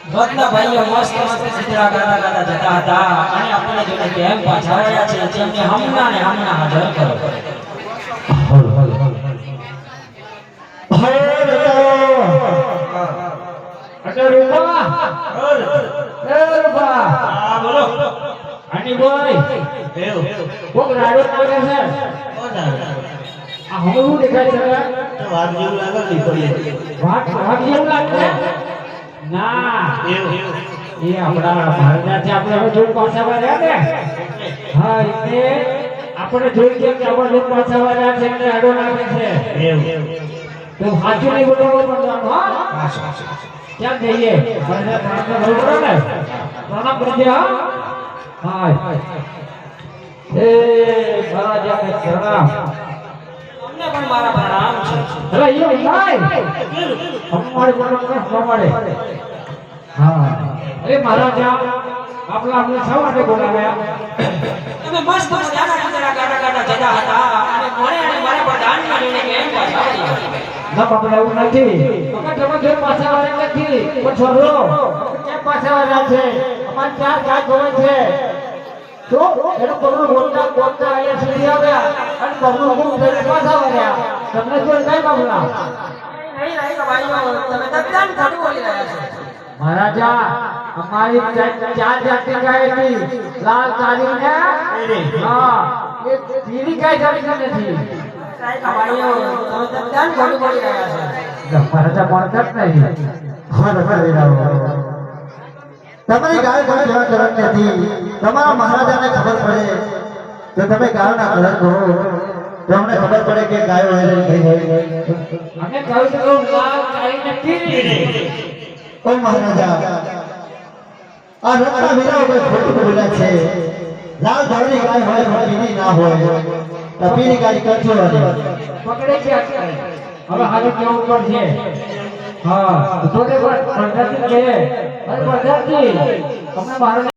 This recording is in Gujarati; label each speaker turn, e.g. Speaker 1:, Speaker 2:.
Speaker 1: બધા ભાઈઓ મસ્ત મસ્ત ચિત્રા ગાતા ગાતા જતા હતા અને આપણે જોડે કેમ પાછા આવ્યા છે તેમને હમણાં હાજર કરો.
Speaker 2: અરે રૂપા એ રૂપા
Speaker 1: હા બોલો.
Speaker 2: આની બોય
Speaker 1: દેવ
Speaker 2: કોક રાડો લાગે છે. આ હમું દેખાય છે
Speaker 1: તો વાત જેવું લાગે છે પડી.
Speaker 2: વાત જેવું લાગે ના
Speaker 1: દેવ
Speaker 2: એ આપણા મહારાજ આપણે જોઈ પાછા વાળ્યા ને હા એટલે આપણે જોઈ કે આપણા લોકો પાછા વાળ્યા છે એટલે આડો લાગે છે.
Speaker 1: દેવ
Speaker 2: તો સાચું નહીં બોલવાનું પડવાનું હા ક્યાં જઈએ મહારાજ પ્રાર્થના કરો ને પ્રણામ કરજે હા હા એ મહારાજ આપને પ્રણામ.
Speaker 1: અમને પણ મારા પ્રણામ છે.
Speaker 2: અરે એ ભાઈ અમારે પ્રણામ મળે હા. અરે મહારાજ આપણા અમને શા માટે બોલાવ્યા?
Speaker 1: તમે મસ્ત મજાના ચિત્રા ગાતા ગાતા જતા હતા અને મને અને મારા પર દાન કરીને કેમ પાછા આવ્યા?
Speaker 2: ના બાપા એવું નથી. અમે તમે જે પાછા વાળા નથી પણ છોડો કેમ પાછા વાળા છે? અમાર ચાર ગાય જોવે છે તો એનો પગલું બોલતા બોલતા અહીંયા સુધી આવ્યા અને પગલું ગુમ થઈને પાછા વાળ્યા. તમને જોઈ કઈ બાબલા
Speaker 1: નહીં ભાઈઓ તમે તદ્દન ખોટું બોલી રહ્યા છો.
Speaker 2: મહારાજા અમારી ચાર જાતની ગાય હતી લાલ કાળી ને હા એ પીળી ગાય જાતની નથી.
Speaker 1: ભાઈઓ તમે તદ્દન ખોટું બોલી રહ્યા છો.
Speaker 2: મહારાજા મળતા જ નહીં.
Speaker 3: તમારી ગાય કોઈ સેવા કરવાની નથી. તમારા મહારાજાને ખબર પડે તો તમે ગાયના કલર કહો તો અમને ખબર પડે કે ગાયો હેરાન થઈ હોય.
Speaker 2: અમે કહ્યું તો લાલ કાળી નથી.
Speaker 3: ઓ મહારાજા આ રત્ના વીરા કોઈ ખોટું બોલ્યા છે. લાલ ધોળની ગાય હોય પણ પીળી ના હોય તો પીળી ગાય કરજો
Speaker 2: પકડે છે હવે હાલ કેવું પડશે હા તો તે પણ પ્રજાતિ કે અરે પ્રજાતિ તમને મારો